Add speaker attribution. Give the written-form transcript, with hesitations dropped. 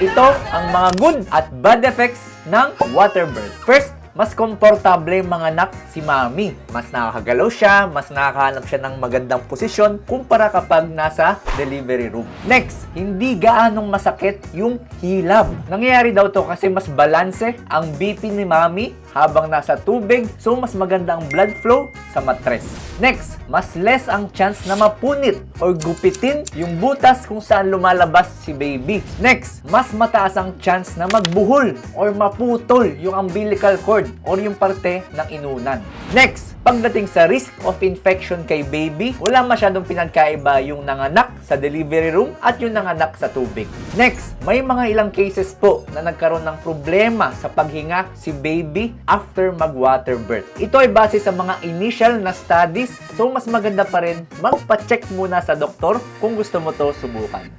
Speaker 1: Ito ang mga good at bad effects ng water birth. First, mas komportable manganak si mami. Mas nakakagalaw siya, mas nakakahanap siya ng magandang posisyon kumpara kapag nasa delivery room. Next, hindi gaanong masakit yung hilab. Nangyayari daw to kasi mas balanse ang BP ni mami habang nasa tubig, so mas maganda ang blood flow sa matres. Next, mas less ang chance na mapunit or gupitin yung butas kung saan lumalabas si baby. Next, mas mataas ang chance na magbuhol or maputol yung umbilical cord or yung parte ng inunan. Next, pagdating sa risk of infection kay baby, wala masyadong pinagkaiba yung nanganak sa delivery room at yung nanganak sa tubig. Next, may mga ilang cases po na nagkaroon ng problema sa paghinga si baby after mag-water birth. Ito ay base sa mga initial na studies, so mas maganda pa rin magpa-check muna sa doktor kung gusto mo to subukan.